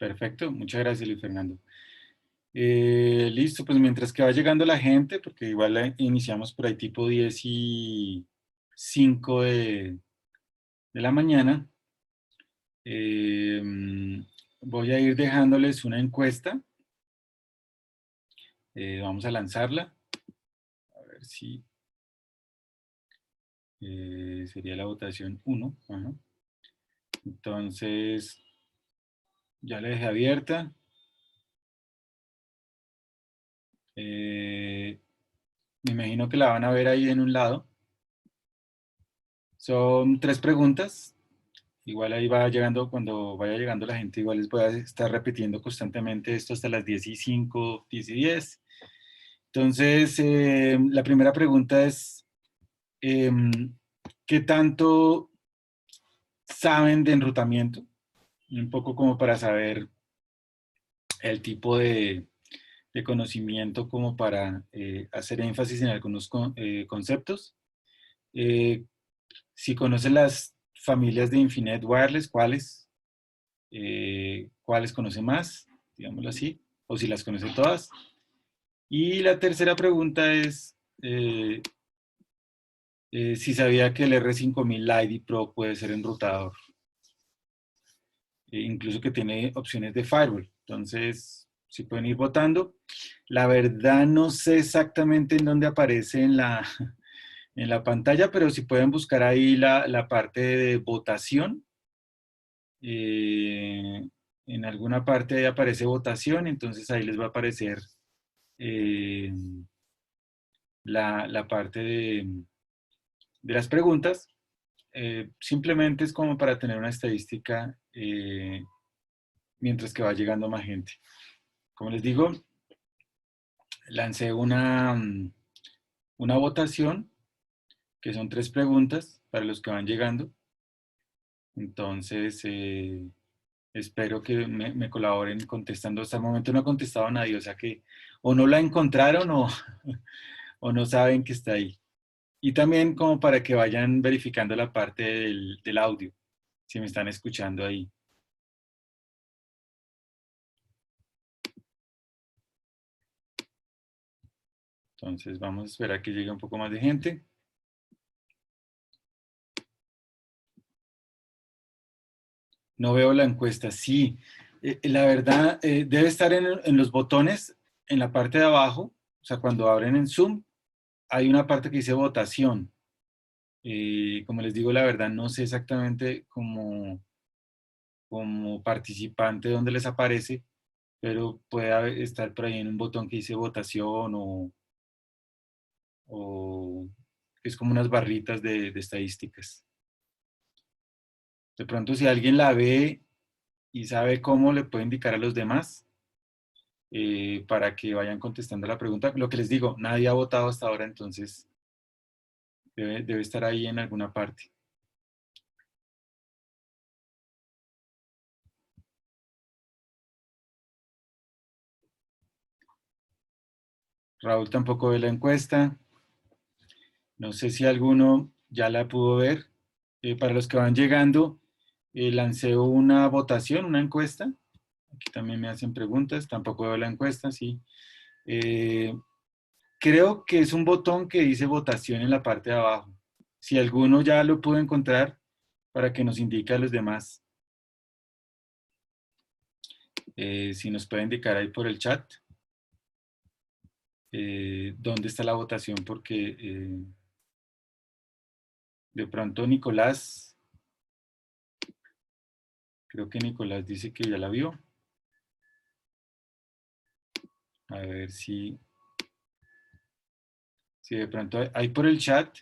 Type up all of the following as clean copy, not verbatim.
Perfecto, muchas gracias, Luis Fernando. Listo, pues mientras que va llegando la gente, porque igual iniciamos por ahí tipo 10:05 de la mañana, eh, voy a ir dejándoles una encuesta. Vamos a lanzarla, a ver si sería la votación 1. Ajá. Entonces, ya la dejé abierta. Me imagino que la van a ver ahí en un lado. Son 3 preguntas. Igual ahí va llegando, cuando vaya llegando la gente, igual les voy a estar repitiendo constantemente esto hasta las 10:05, 10:10. Entonces, la primera pregunta es, ¿qué tanto saben de enrutamiento? Un poco como para saber el tipo de conocimiento como para hacer énfasis en algunos conceptos. Eh, si conocen las familias de Infinite Wireless, ¿cuáles? ¿Cuáles conoce más? Digámoslo así. O si las conoce todas. Y la tercera pregunta es si sabía que el R5000 Lite Pro puede ser enrutador. Incluso que tiene opciones de firewall. Entonces, si pueden ir votando. La verdad no sé exactamente en dónde aparece en la pantalla, pero si pueden buscar ahí la parte de votación. Eh, en alguna parte ahí aparece votación, entonces ahí les va a aparecer eh, la parte de las preguntas. Simplemente es como para tener una estadística mientras que va llegando más gente. Como les digo, lancé una votación que son 3 preguntas para los que van llegando. Entonces, espero que me colaboren contestando. Hasta el momento no ha contestado a nadie, o sea que o no la encontraron o no saben que está ahí. Y también como para que vayan verificando la parte del audio, si me están escuchando ahí. Entonces vamos a esperar que llegue un poco más de gente. No veo la encuesta. Sí, la verdad debe estar en los botones en la parte de abajo. O sea, cuando abren en Zoom, hay una parte que dice votación. Como les digo, la verdad no sé exactamente como participante dónde les aparece, pero puede estar por ahí en un botón que dice votación o es como unas barritas de estadísticas. De pronto, si alguien la ve y sabe cómo, le puede indicar a los demás para que vayan contestando la pregunta. Lo que les digo, nadie ha votado hasta ahora, entonces debe estar ahí en alguna parte. Raúl tampoco ve la encuesta. No sé si alguno ya la pudo ver. Para los que van llegando, lancé una votación, una encuesta. Aquí también me hacen preguntas. Tampoco veo la encuesta, sí. Eh, Creo que es un botón que dice votación en la parte de abajo. Si alguno ya lo pudo encontrar, para que nos indique a los demás. Si nos puede indicar ahí por el chat dónde está la votación, porque de pronto Nicolás, creo que Nicolás dice que ya la vio. A ver si de pronto ahí por el chat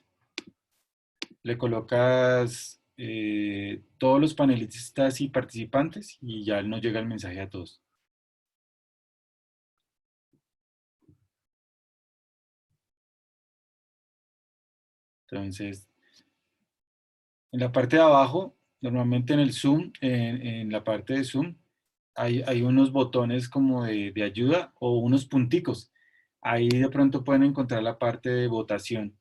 le colocas todos los panelistas y participantes y ya nos llega el mensaje a todos. Entonces, en la parte de abajo, normalmente en el Zoom, en la parte de Zoom, hay unos botones como de ayuda o unos punticos. Ahí de pronto pueden encontrar la parte de votación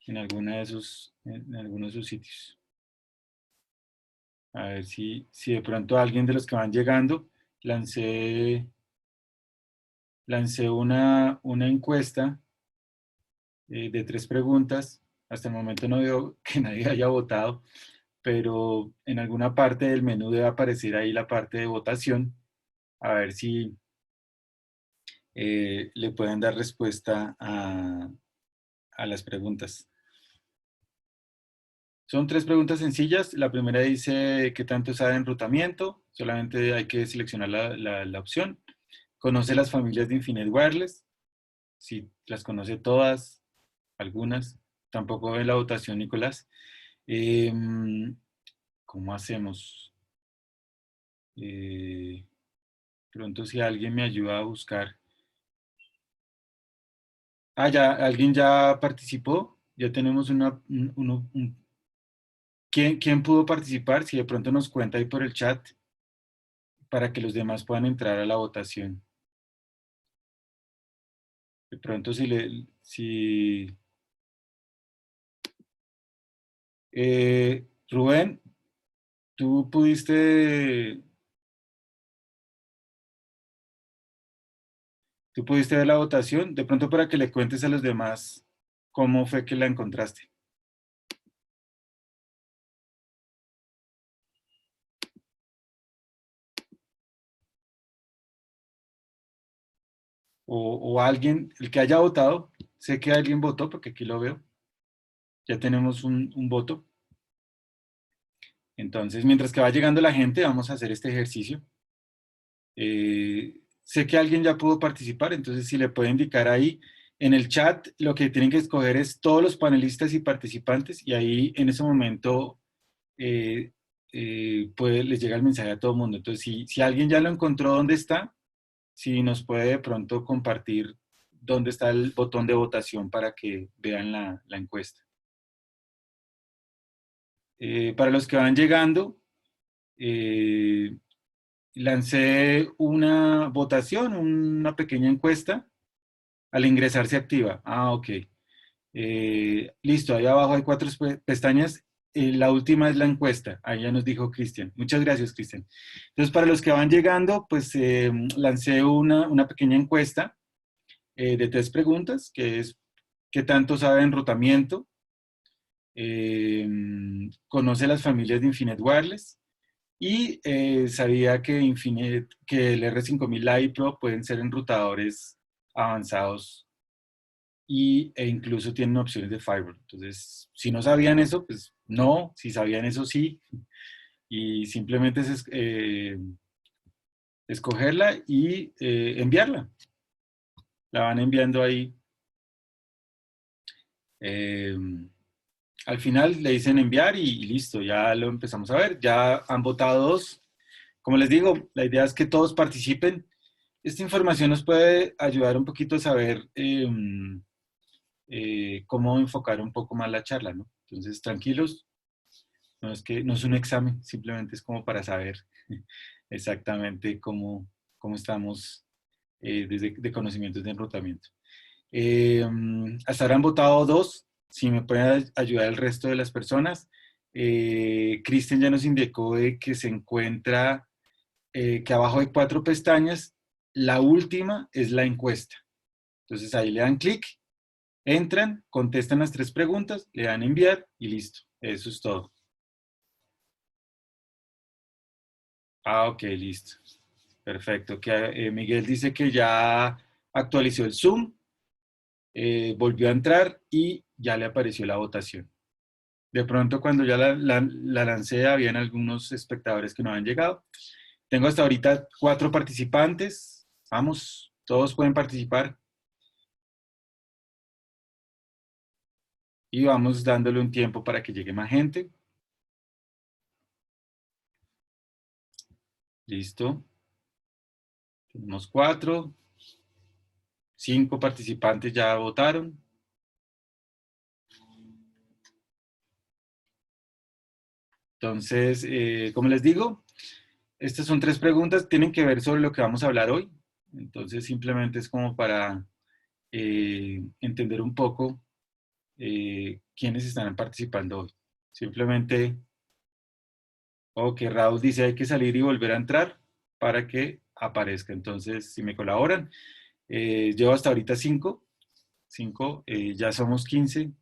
en alguno de sus sitios. A ver si de pronto alguien de los que van llegando, lancé, lancé una encuesta de 3 preguntas. Hasta el momento no veo que nadie haya votado, pero en alguna parte del menú debe aparecer ahí la parte de votación. A ver si le pueden dar respuesta a las preguntas. Son 3 preguntas sencillas. La primera dice, ¿qué tanto sabe de enrutamiento? Solamente hay que seleccionar la opción. ¿Conoce las familias de Infinite Wireless? Si las conoce todas, algunas. Tampoco ve la votación, Nicolás. ¿Cómo hacemos? Pronto si alguien me ayuda a buscar. Ah, ya, alguien ya participó. Ya tenemos ¿quién pudo participar? Si de pronto nos cuenta ahí por el chat para que los demás puedan entrar a la votación. De pronto si Rubén, tú pudiste ver la votación, de pronto para que le cuentes a los demás cómo fue que la encontraste. O alguien, el que haya votado, sé que alguien votó porque aquí lo veo, ya tenemos un voto. Entonces, mientras que va llegando la gente, vamos a hacer este ejercicio. Sé que alguien ya pudo participar, entonces si le puede indicar ahí en el chat, lo que tienen que escoger es todos los panelistas y participantes y ahí en ese momento eh, les llega el mensaje a todo el mundo. Entonces, si alguien ya lo encontró dónde está, si nos puede de pronto compartir dónde está el botón de votación para que vean la encuesta. Para los que van llegando, eh, lancé una votación, una pequeña encuesta. Al ingresar se activa. Ah, ok. Listo, ahí abajo hay 4 pestañas. La última es la encuesta. Ahí ya nos dijo Cristian. Muchas gracias, Cristian. Entonces, para los que van llegando, pues lancé una pequeña encuesta de 3 preguntas, que es ¿qué tanto sabe de enrutamiento? ¿Conoce las familias de Infinite Wireless? Y sabía que el R5000 Lite Pro pueden ser enrutadores avanzados e incluso tienen opciones de firewall. Entonces, si no sabían eso, pues no, si sabían eso, sí. Y simplemente es escogerla y enviarla. La van enviando ahí. Eh, Al final le dicen enviar y listo, ya lo empezamos a ver. Ya han votado 2. Como les digo, la idea es que todos participen. Esta información nos puede ayudar un poquito a saber cómo enfocar un poco más la charla, ¿no? Entonces, tranquilos, no es un examen, simplemente es como para saber exactamente cómo estamos desde de conocimientos de enrutamiento. Hasta ahora han votado 2. Si me pueden ayudar el resto de las personas. Cristian ya nos indicó de que se encuentra, que abajo hay 4 pestañas. La última es la encuesta. Entonces ahí le dan clic, entran, contestan las 3 preguntas, le dan enviar y listo. Eso es todo. Ah, ok, listo. Perfecto. Miguel dice que ya actualizó el Zoom, volvió a entrar y ya le apareció la votación. De pronto cuando ya la lancé, habían algunos espectadores que no habían llegado. Tengo hasta ahorita 4 participantes. Vamos, todos pueden participar y vamos dándole un tiempo para que llegue más gente. Listo. Tenemos 4. 5 participantes ya votaron. Entonces, como les digo, estas son 3 preguntas, tienen que ver sobre lo que vamos a hablar hoy. Entonces, simplemente es como para entender un poco quiénes están participando hoy. Simplemente Ok, Raúl dice hay que salir y volver a entrar para que aparezca. Entonces, si me colaboran, llevo hasta ahorita 5, ya somos 15.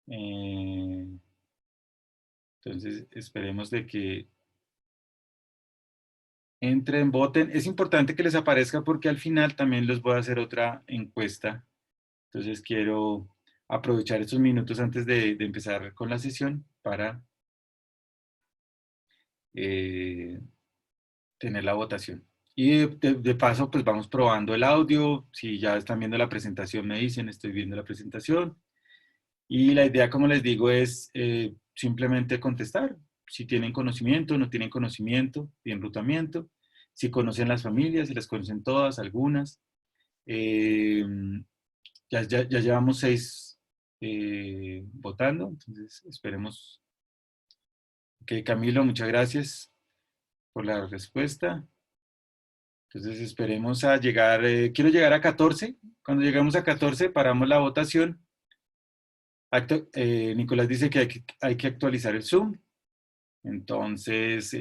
eh, entonces, esperemos de que entren, voten. Es importante que les aparezca porque al final también les voy a hacer otra encuesta. Entonces, quiero aprovechar estos minutos antes de empezar con la sesión para eh, tener la votación. Y de paso, pues vamos probando el audio. Si ya están viendo la presentación, me dicen, estoy viendo la presentación. Y la idea, como les digo, es simplemente contestar. Si tienen conocimiento, no tienen conocimiento y enrutamiento. Si conocen las familias, si las conocen todas, algunas. Eh, ya llevamos 6 votando, entonces esperemos que Camilo, muchas gracias por la respuesta. Entonces esperemos a llegar, quiero llegar a 14. Cuando llegamos a 14 paramos la votación. Nicolás dice que hay que actualizar el Zoom. Entonces,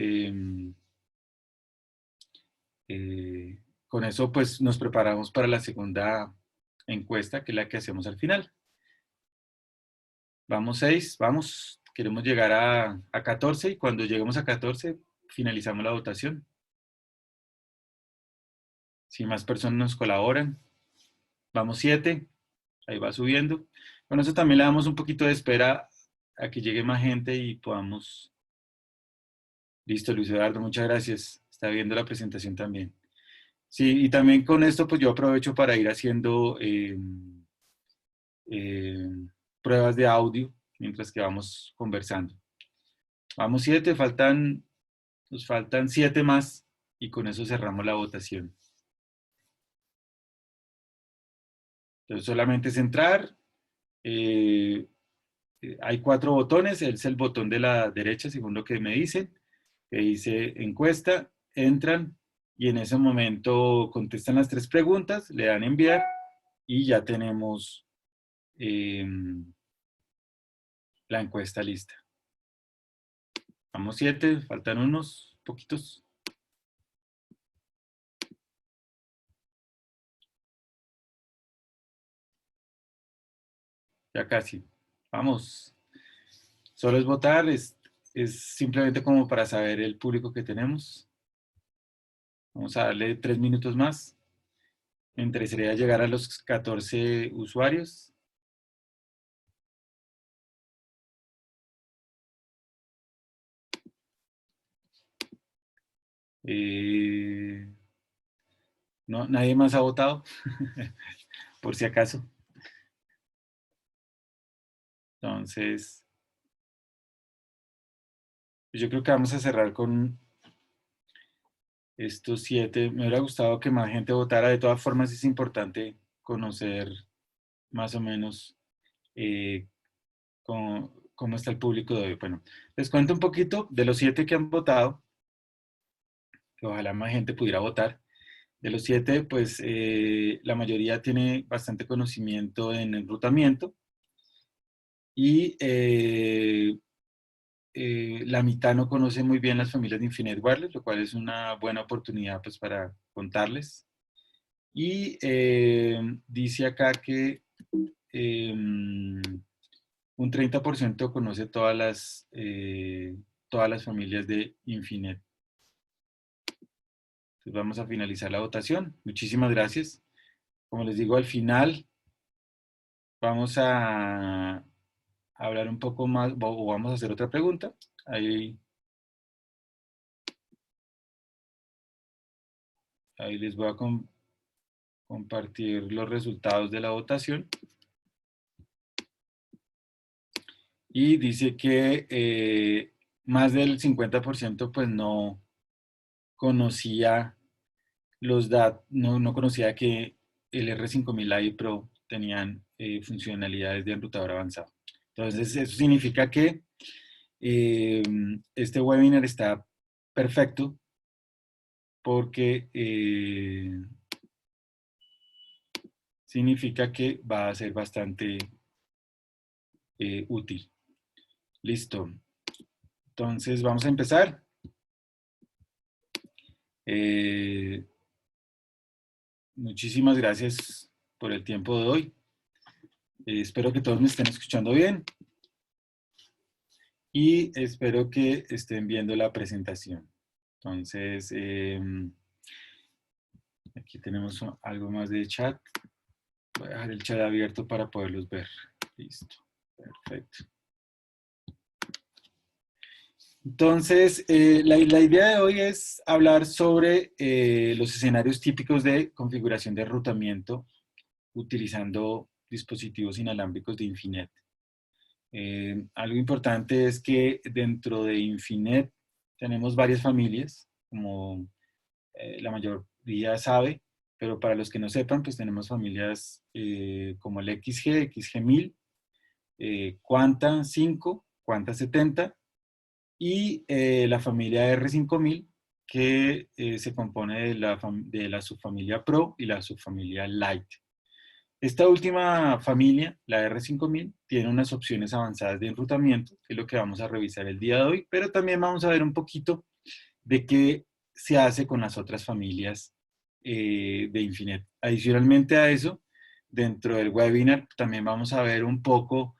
con eso pues nos preparamos para la segunda encuesta, que es la que hacemos al final. Vamos 6, vamos. Queremos llegar a 14 y cuando lleguemos a 14 finalizamos la votación. Si más personas nos colaboran. Vamos 7. Ahí va subiendo. Con eso también le damos un poquito de espera a que llegue más gente y podamos... Listo, Luis Eduardo, muchas gracias. Está viendo la presentación también. Sí, y también con esto pues yo aprovecho para ir haciendo eh, pruebas de audio mientras que vamos conversando. Vamos 7, nos faltan 7 más y con eso cerramos la votación. Entonces solamente es entrar. eh, Hay 4 botones, es el botón de la derecha, según lo que me dicen, que dice encuesta, entran y en ese momento contestan las 3 preguntas, le dan enviar y ya tenemos eh, la encuesta lista. Vamos 7, faltan unos poquitos. Ya casi. Vamos. Solo es votar, es simplemente como para saber el público que tenemos. Vamos a darle 3 minutos más. Me interesaría llegar a los 14 usuarios. No, nadie más ha votado, por si acaso. Entonces, yo creo que vamos a cerrar con estos 7. Me hubiera gustado que más gente votara. De todas formas, es importante conocer más o menos eh, cómo está el público de hoy. Bueno, les cuento un poquito de los 7 que han votado, que ojalá más gente pudiera votar. De los 7, pues la mayoría tiene bastante conocimiento en enrutamiento y la mitad no conoce muy bien las familias de Infinite Wireless, lo cual es una buena oportunidad pues, para contarles. Y dice acá que un 30% conoce todas las familias de Infinite. Entonces vamos a finalizar la votación. Muchísimas gracias. Como les digo, al final vamos a hablar un poco más, o vamos a hacer otra pregunta. Ahí les voy a compartir los resultados de la votación. Y dice que más del 50% pues no conocía los datos, no conocía que el R5000i Pro tenían funcionalidades de enrutador avanzado. Entonces, eso significa que eh, este webinar está perfecto porque significa que va a ser bastante útil. Listo. Entonces vamos a empezar. Muchísimas gracias por el tiempo de hoy. Espero que todos me estén escuchando bien y espero que estén viendo la presentación. Entonces, aquí tenemos algo más de chat. Voy a dejar el chat abierto para poderlos ver. Listo. Perfecto. Entonces, la idea de hoy es hablar sobre los escenarios típicos de configuración de enrutamiento utilizando dispositivos inalámbricos de Infinet. Algo importante es que dentro de Infinet tenemos varias familias, como la mayoría sabe, pero para los que no sepan, pues tenemos familias como el XG, XG1000, Quanta 5, Quanta 70 y la familia R5000, que se compone de la subfamilia Pro y la subfamilia Lite. Esta última familia, la R5000, tiene unas opciones avanzadas de enrutamiento, que es lo que vamos a revisar el día de hoy, pero también vamos a ver un poquito de qué se hace con las otras familias de Infinet. Adicionalmente a eso, dentro del webinar también vamos a ver un poco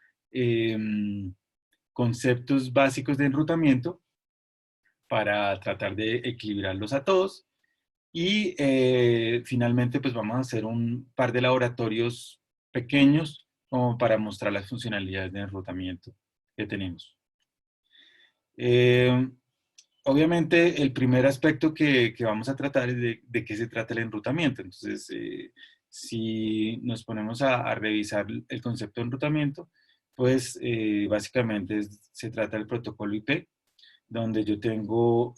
conceptos básicos de enrutamiento para tratar de equilibrarlos a todos. Y finalmente, pues vamos a hacer un par de laboratorios pequeños como para mostrar las funcionalidades de enrutamiento que tenemos. Obviamente, el primer aspecto que vamos a tratar es de qué se trata el enrutamiento. Entonces, si nos ponemos a revisar el concepto de enrutamiento, pues básicamente se trata del protocolo IP, donde yo tengo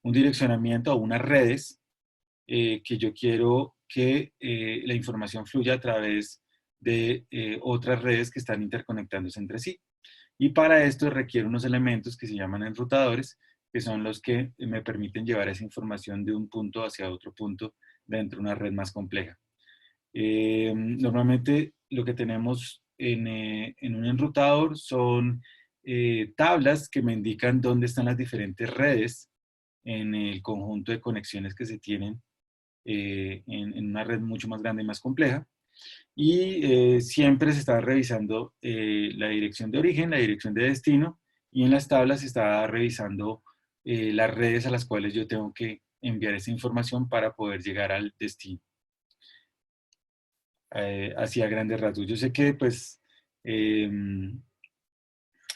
un direccionamiento a unas redes que yo quiero que la información fluya a través de otras redes que están interconectándose entre sí. Y para esto requiere unos elementos que se llaman enrutadores, que son los que me permiten llevar esa información de un punto hacia otro punto dentro de una red más compleja. Normalmente lo que tenemos en un enrutador son tablas que me indican dónde están las diferentes redes en el conjunto de conexiones que se tienen en una red mucho más grande y más compleja. Y siempre se está revisando la dirección de origen, la dirección de destino, y en las tablas se está revisando las redes a las cuales yo tengo que enviar esa información para poder llegar al destino. Así a grandes rasgos. Yo sé que pues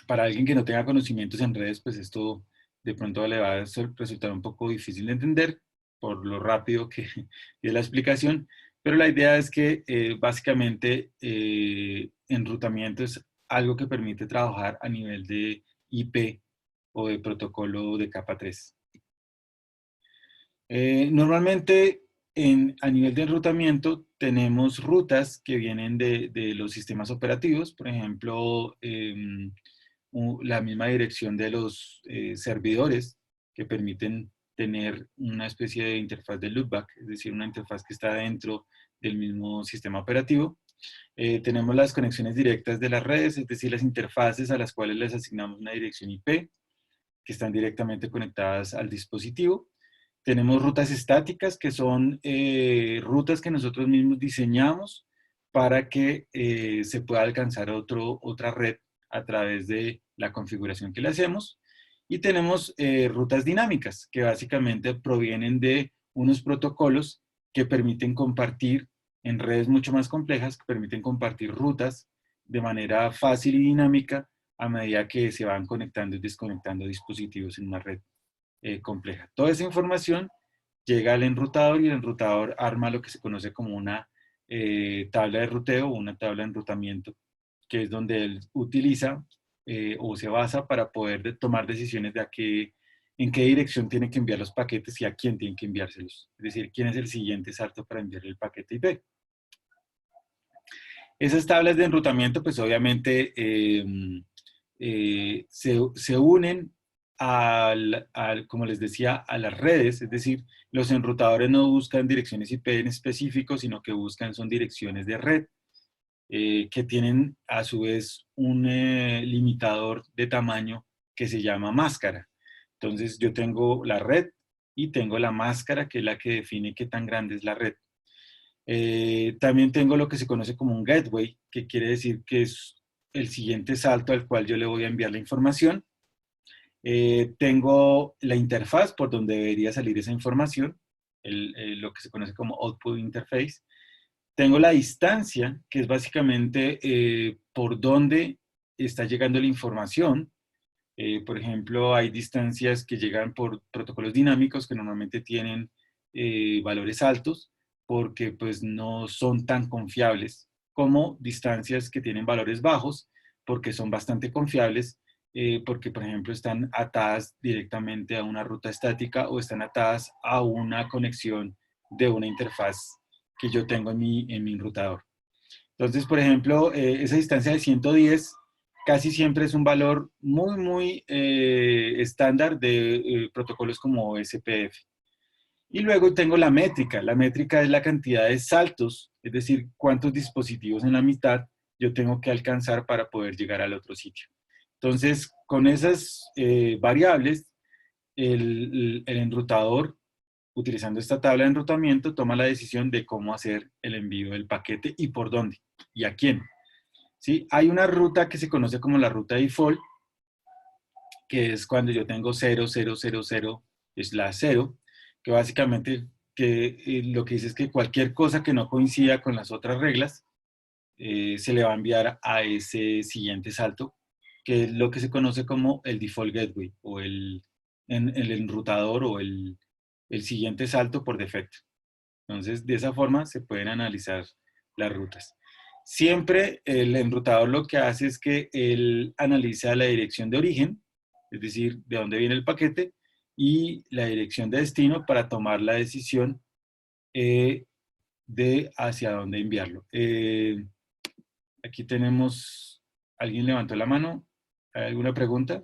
para alguien que no tenga conocimientos en redes, pues esto de pronto le va a resultar un poco difícil de entender por lo rápido que es la explicación, pero la idea es que básicamente enrutamiento es algo que permite trabajar a nivel de IP o de protocolo de capa 3. Normalmente a nivel de enrutamiento tenemos rutas que vienen de los sistemas operativos, por ejemplo, la misma dirección de los servidores que permiten tener una especie de interfaz de loopback, es decir, una interfaz que está dentro del mismo sistema operativo. Tenemos las conexiones directas de las redes, es decir, las interfaces a las cuales les asignamos una dirección IP, que están directamente conectadas al dispositivo. Tenemos rutas estáticas, que son rutas que nosotros mismos diseñamos para que se pueda alcanzar otra red a través de la configuración que le hacemos. Y tenemos rutas dinámicas, que básicamente provienen de unos protocolos que permiten compartir en redes mucho más complejas, que permiten compartir rutas de manera fácil y dinámica a medida que se van conectando y desconectando dispositivos en una red compleja. Toda esa información llega al enrutador y el enrutador arma lo que se conoce como una tabla de ruteo o una tabla de enrutamiento, que es donde él utiliza o se basa para poder tomar decisiones de en qué dirección tiene que enviar los paquetes y a quién tiene que enviárselos. Es decir, quién es el siguiente salto para enviarle el paquete IP. Esas tablas de enrutamiento, pues obviamente se unen como les decía, a las redes, es decir, los enrutadores no buscan direcciones IP en específico, sino que buscan son direcciones de red que tienen a su vez un limitador de tamaño que se llama máscara. Entonces yo tengo la red y tengo la máscara, que es la que define qué tan grande es la red. También tengo lo que se conoce como un gateway, que quiere decir que es el siguiente salto al cual yo le voy a enviar la información. Tengo la interfaz por donde debería salir esa información, lo que se conoce como output interface. Tengo la distancia, que es básicamente por dónde está llegando la información. Por ejemplo, hay distancias que llegan por protocolos dinámicos que normalmente tienen valores altos porque pues no son tan confiables como distancias que tienen valores bajos porque son bastante confiables porque por ejemplo están atadas directamente a una ruta estática o están atadas a una conexión de una interfaz que yo tengo en mi enrutador. Entonces, por ejemplo, esa distancia de 110 casi siempre es un valor muy estándar de protocolos como SPF. Y luego tengo la métrica. La métrica es la cantidad de saltos, es decir, cuántos dispositivos en la mitad yo tengo que alcanzar para poder llegar al otro sitio. Entonces, con esas variables, el enrutador, utilizando esta tabla de enrutamiento, toma la decisión de cómo hacer el envío del paquete y por dónde y a quién. ¿Sí? Hay una ruta que se conoce como la ruta default, que es cuando yo tengo 0000 es la 0, que básicamente lo que dice es que cualquier cosa que no coincida con las otras reglas se le va a enviar a ese siguiente salto, que es lo que se conoce como el default gateway o el enrutador o el siguiente salto por defecto. Entonces, de esa forma se pueden analizar las rutas. Siempre el enrutador lo que hace es que él analiza la dirección de origen, es decir, de dónde viene el paquete, y la dirección de destino para tomar la decisión de hacia dónde enviarlo. Aquí tenemos, ¿alguien levantó la mano? ¿Hay alguna pregunta?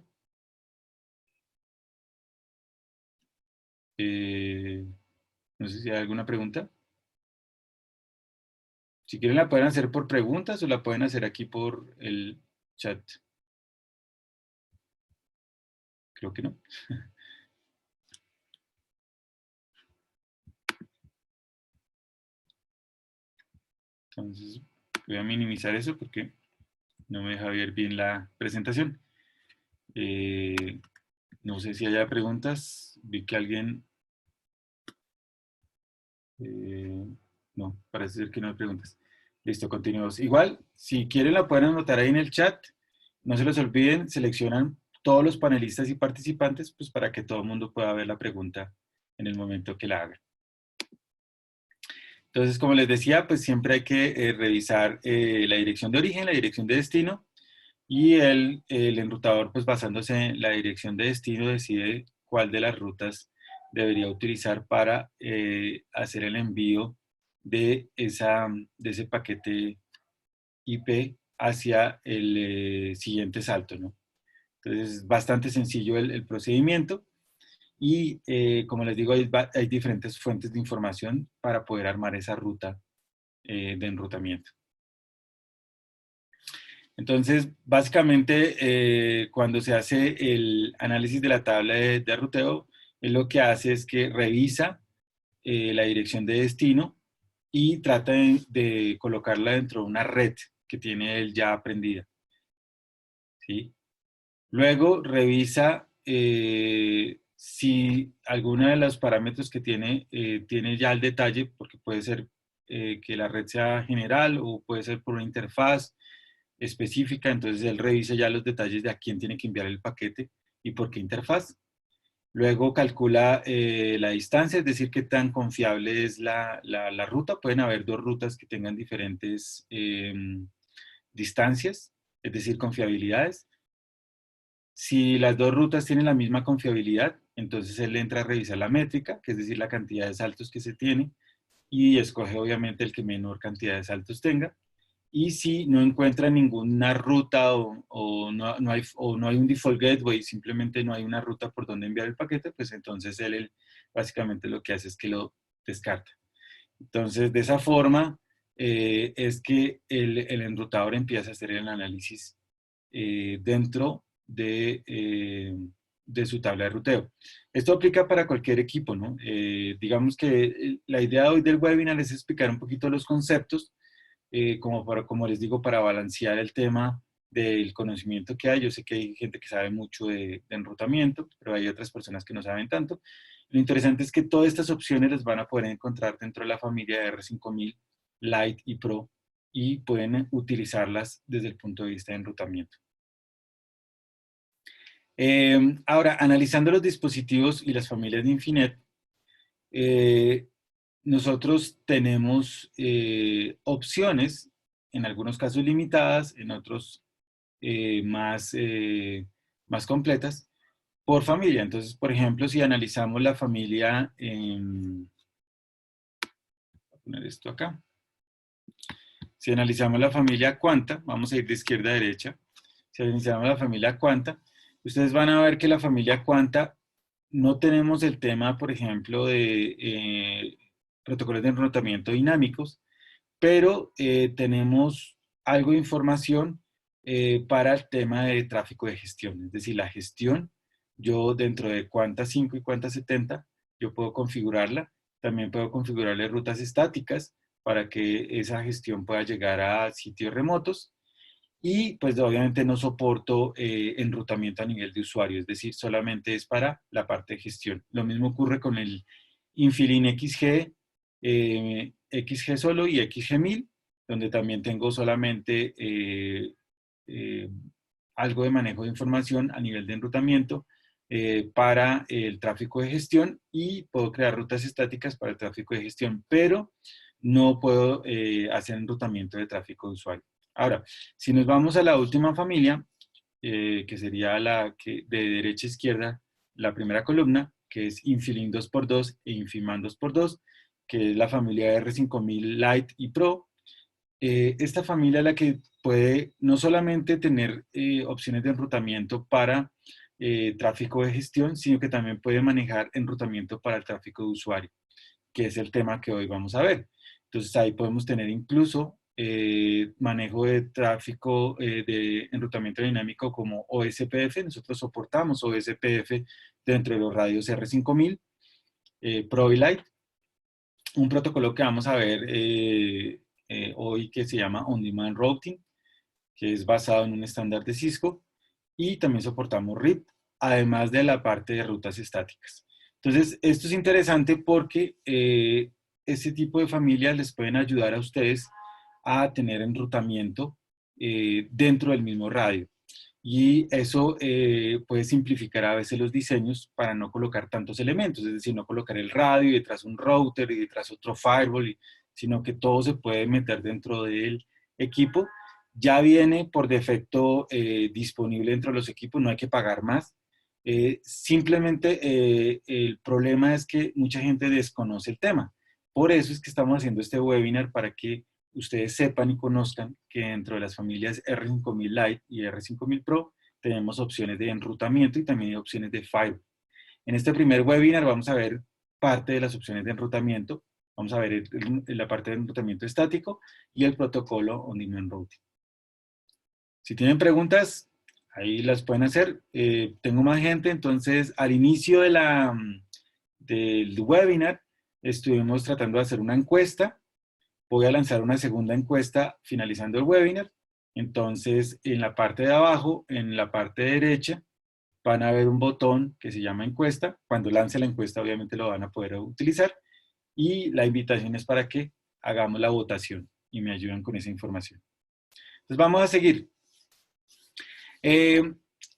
No sé si hay alguna pregunta. Si quieren la pueden hacer por preguntas o la pueden hacer aquí por el chat. Creo que no. Entonces voy a minimizar eso porque no me deja ver bien la presentación. No sé si haya preguntas. Vi que alguien... eh, no, parece ser que no hay preguntas. Listo, continuamos. Igual, si quieren la pueden anotar ahí en el chat. No se los olviden, seleccionan todos los panelistas y participantes pues para que todo el mundo pueda ver la pregunta en el momento que la hagan. Entonces, como les decía, pues siempre hay que revisar la dirección de origen, la dirección de destino, y el enrutador, pues basándose en la dirección de destino, decide cuál de las rutas debería utilizar para hacer el envío de ese paquete IP hacia el siguiente salto, ¿no? Entonces, es bastante sencillo el procedimiento. Y como les digo, hay diferentes fuentes de información para poder armar esa ruta de enrutamiento. Entonces, básicamente, cuando se hace el análisis de la tabla de ruteo, él lo que hace es que revisa la dirección de destino y trata de colocarla dentro de una red que tiene él ya aprendida, ¿sí? Luego revisa si alguno de los parámetros que tiene ya el detalle, porque puede ser que la red sea general o puede ser por una interfaz específica, entonces él revisa ya los detalles de a quién tiene que enviar el paquete y por qué interfaz. Luego calcula la distancia, es decir, qué tan confiable es la ruta. Pueden haber dos rutas que tengan diferentes distancias, es decir, confiabilidades. Si las dos rutas tienen la misma confiabilidad, entonces él entra a revisar la métrica, que es decir, la cantidad de saltos que se tiene, y escoge obviamente el que menor cantidad de saltos tenga. Y si no encuentra ninguna ruta o no hay un default gateway, simplemente no hay una ruta por donde enviar el paquete, pues entonces él básicamente lo que hace es que lo descarta. Entonces, de esa forma es que el enrutador empieza a hacer el análisis dentro de su tabla de ruteo. Esto aplica para cualquier equipo, ¿no? Digamos que la idea hoy del webinar es explicar un poquito los conceptos, como les digo, para balancear el tema del conocimiento que hay. Yo sé que hay gente que sabe mucho de enrutamiento, pero hay otras personas que no saben tanto. Lo interesante es que todas estas opciones las van a poder encontrar dentro de la familia de R5000 Lite y Pro y pueden utilizarlas desde el punto de vista de enrutamiento. Ahora, analizando los dispositivos y las familias de Infinet, nosotros tenemos opciones, en algunos casos limitadas, en otros más completas, por familia. Entonces, por ejemplo, si analizamos la familia, voy a poner esto acá. Si analizamos la familia Quanta, vamos a ir de izquierda a derecha. Si analizamos la familia Quanta, ustedes van a ver que la familia Quanta no tenemos el tema, por ejemplo, de protocolos de enrutamiento dinámicos, pero tenemos algo de información para el tema de tráfico de gestión. Es decir, la gestión, yo dentro de Quanta 5 y Quanta 70, yo puedo configurarla. También puedo configurarle rutas estáticas para que esa gestión pueda llegar a sitios remotos. Y pues obviamente no soporto enrutamiento a nivel de usuario, es decir, solamente es para la parte de gestión. Lo mismo ocurre con el Infilin XG, XG solo y XG1000, donde también tengo solamente eh, algo de manejo de información a nivel de enrutamiento para el tráfico de gestión y puedo crear rutas estáticas para el tráfico de gestión, pero no puedo hacer enrutamiento de tráfico de usuario. Ahora, si nos vamos a la última familia, que sería la que de derecha a izquierda, la primera columna, que es Infilin 2x2 e Infiman 2x2, que es la familia R5000 Lite y Pro. Esta familia es la que puede no solamente tener opciones de enrutamiento para tráfico de gestión, sino que también puede manejar enrutamiento para el tráfico de usuario, que es el tema que hoy vamos a ver. Entonces ahí podemos tener incluso manejo de tráfico de enrutamiento dinámico como OSPF. Nosotros soportamos OSPF dentro de los radios R5000, Pro y Lite. Un protocolo que vamos a ver hoy que se llama On Demand Routing, que es basado en un estándar de Cisco, y también soportamos RIP, además de la parte de rutas estáticas. Entonces, esto es interesante porque este tipo de familias les pueden ayudar a ustedes a tener enrutamiento dentro del mismo radio. Y eso puede simplificar a veces los diseños para no colocar tantos elementos, es decir, no colocar el radio y detrás un router y detrás otro firewall, sino que todo se puede meter dentro del equipo. Ya viene por defecto disponible dentro de los equipos, no hay que pagar más. Simplemente el problema es que mucha gente desconoce el tema. Por eso es que estamos haciendo este webinar para que ustedes sepan y conozcan que dentro de las familias R5000 Lite y R5000 Pro tenemos opciones de enrutamiento y también hay opciones de firewall. En este primer webinar vamos a ver parte de las opciones de enrutamiento. Vamos a ver la parte de enrutamiento estático y el protocolo On Demand Routing. Si tienen preguntas, ahí las pueden hacer. Tengo más gente, entonces al inicio del webinar estuvimos tratando de hacer una encuesta. Voy a lanzar una segunda encuesta finalizando el webinar. Entonces, en la parte de abajo, en la parte derecha, van a ver un botón que se llama encuesta. Cuando lance la encuesta, obviamente lo van a poder utilizar. Y la invitación es para que hagamos la votación y me ayuden con esa información. Entonces, vamos a seguir.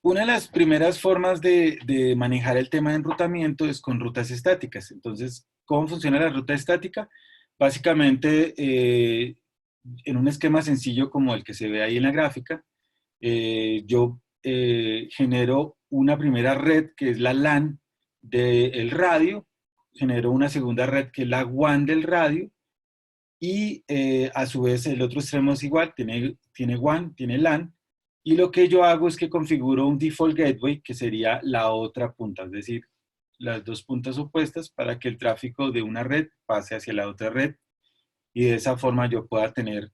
Una de las primeras formas de manejar el tema de enrutamiento es con rutas estáticas. Entonces, ¿cómo funciona la ruta estática? Básicamente, en un esquema sencillo como el que se ve ahí en la gráfica, yo genero una primera red que es la LAN del radio, genero una segunda red que es la WAN del radio y a su vez el otro extremo es igual, tiene WAN, tiene LAN, y lo que yo hago es que configuro un default gateway que sería la otra punta, es decir, las dos puntas opuestas para que el tráfico de una red pase hacia la otra red y de esa forma yo pueda tener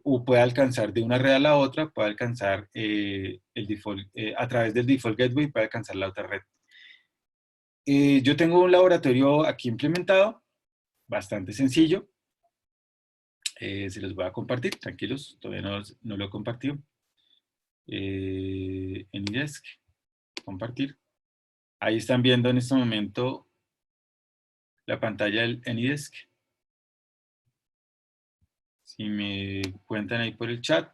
o puede alcanzar de una red a la otra, puede alcanzar a través del default gateway, puede alcanzar la otra red. Yo tengo un laboratorio aquí implementado, bastante sencillo. Se los voy a compartir, tranquilos, todavía no lo he compartido. En Desk, compartir. Ahí están viendo en este momento la pantalla del AnyDesk. Si me cuentan ahí por el chat,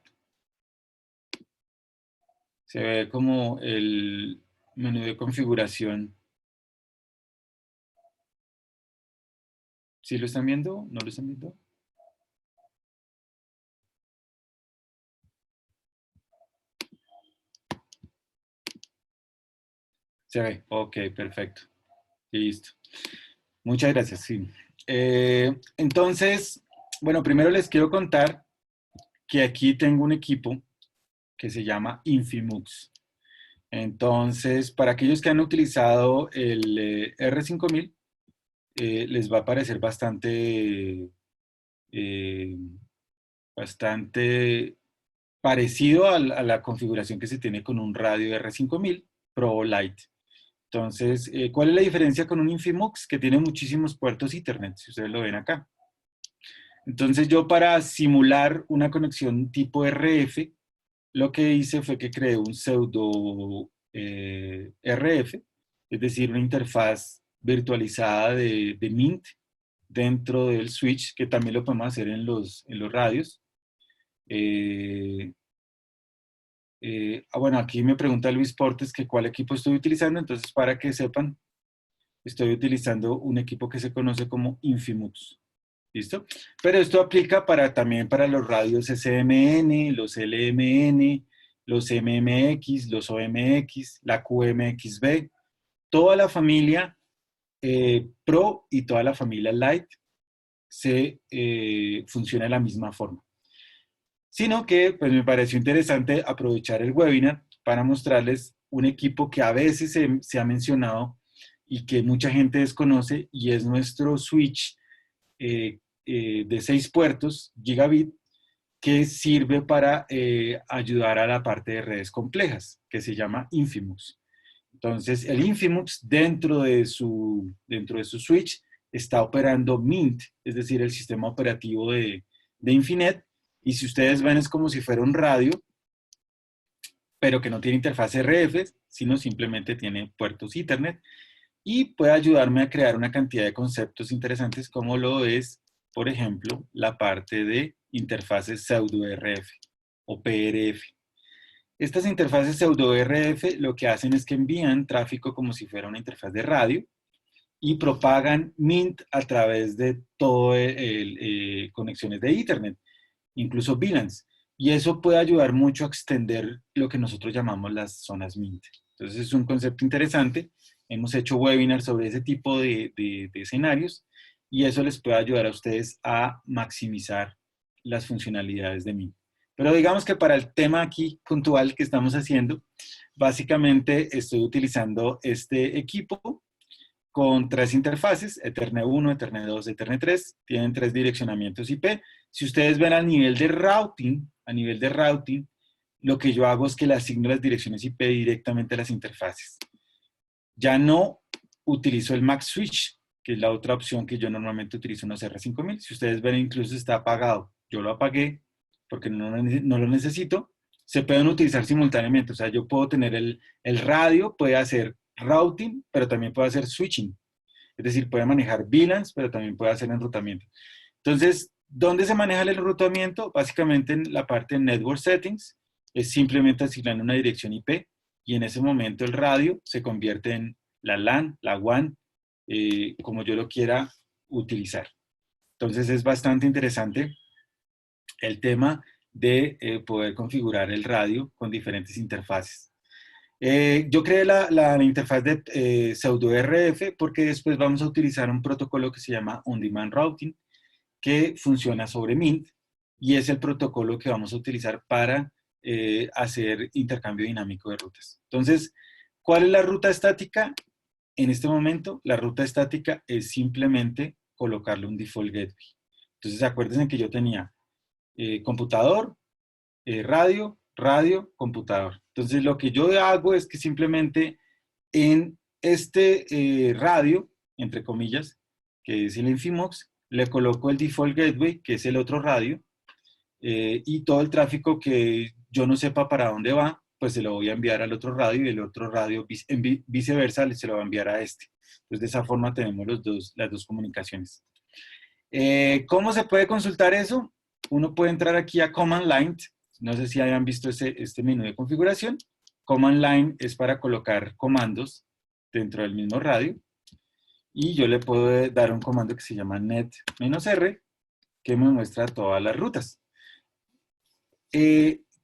se ve como el menú de configuración. ¿Sí lo están viendo? ¿No lo están viendo? Se ve. Ok, perfecto. Listo. Muchas gracias, sí. Entonces, bueno, primero les quiero contar que aquí tengo un equipo que se llama Infimux. Entonces, para aquellos que han utilizado el R5000, les va a parecer eh, bastante parecido a la configuración que se tiene con un radio R5000 Pro Lite. Entonces, ¿cuál es la diferencia con un Infimux? Que tiene muchísimos puertos Ethernet, si ustedes lo ven acá. Entonces, yo para simular una conexión tipo RF, lo que hice fue que creé un pseudo RF, es decir, una interfaz virtualizada de Mint dentro del switch, que también lo podemos hacer en los radios. Bueno, aquí me pregunta Luis Portes que cuál equipo estoy utilizando, entonces para que sepan, estoy utilizando un equipo que se conoce como Infimux. ¿Listo? Pero esto aplica también para los radios SMN, los LMN, los MMX, los OMX, la QMXB, toda la familia Pro y toda la familia Lite funciona de la misma forma. Sino que pues, me pareció interesante aprovechar el webinar para mostrarles un equipo que a veces se ha mencionado y que mucha gente desconoce, y es nuestro switch de 6 puertos, gigabit, que sirve para ayudar a la parte de redes complejas, que se llama Infimux. Entonces, el Infimux dentro de su switch está operando Mint, es decir, el sistema operativo de Infinet, y si ustedes ven es como si fuera un radio, pero que no tiene interfaz RF, sino simplemente tiene puertos Ethernet, y puede ayudarme a crear una cantidad de conceptos interesantes como lo es, por ejemplo, la parte de interfaces pseudo-RF o PRF. Estas interfaces pseudo-RF lo que hacen es que envían tráfico como si fuera una interfaz de radio y propagan Mint a través de todo conexiones de Ethernet, incluso VLANs. Y eso puede ayudar mucho a extender lo que nosotros llamamos las zonas Mint. Entonces es un concepto interesante. Hemos hecho webinars sobre ese tipo de escenarios y eso les puede ayudar a ustedes a maximizar las funcionalidades de Mint. Pero digamos que para el tema aquí puntual que estamos haciendo, básicamente estoy utilizando este equipo con 3 interfaces, Ethernet 1, Ethernet 2, Ethernet 3, tienen 3 direccionamientos IP. Si ustedes ven a nivel de routing, lo que yo hago es que le asigno las direcciones IP directamente a las interfaces. Ya no utilizo el Max Switch, que es la otra opción que yo normalmente utilizo en los R5000. Si ustedes ven, incluso está apagado. Yo lo apagué porque no lo necesito. Se pueden utilizar simultáneamente. O sea, yo puedo tener el radio, puede hacer routing, pero también puede hacer switching. Es decir, puede manejar VLANs, pero también puede hacer enrutamiento. Entonces, ¿dónde se maneja el enrutamiento? Básicamente en la parte de Network Settings. Es simplemente asignando una dirección IP y en ese momento el radio se convierte en la LAN, la WAN, como yo lo quiera utilizar. Entonces es bastante interesante el tema de poder configurar el radio con diferentes interfaces. Yo creé la interfaz de pseudo RF porque después vamos a utilizar un protocolo que se llama On Demand Routing, que funciona sobre Mint y es el protocolo que vamos a utilizar para hacer intercambio dinámico de rutas. Entonces, ¿cuál es la ruta estática? En este momento, la ruta estática es simplemente colocarle un default gateway. Entonces, acuérdense que yo tenía computador, radio, radio, computador. Entonces lo que yo hago es que simplemente en este radio, entre comillas, que es el Infimox, le coloco el default gateway, que es el otro radio, y todo el tráfico que yo no sepa para dónde va, pues se lo voy a enviar al otro radio y el otro radio viceversa se lo va a enviar a este. Entonces de esa forma tenemos las dos comunicaciones. ¿Cómo se puede consultar eso? Uno puede entrar aquí a Command Line. No sé si hayan visto este menú de configuración. Command Line es para colocar comandos dentro del mismo radio. Y yo le puedo dar un comando que se llama net-r, que me muestra todas las rutas.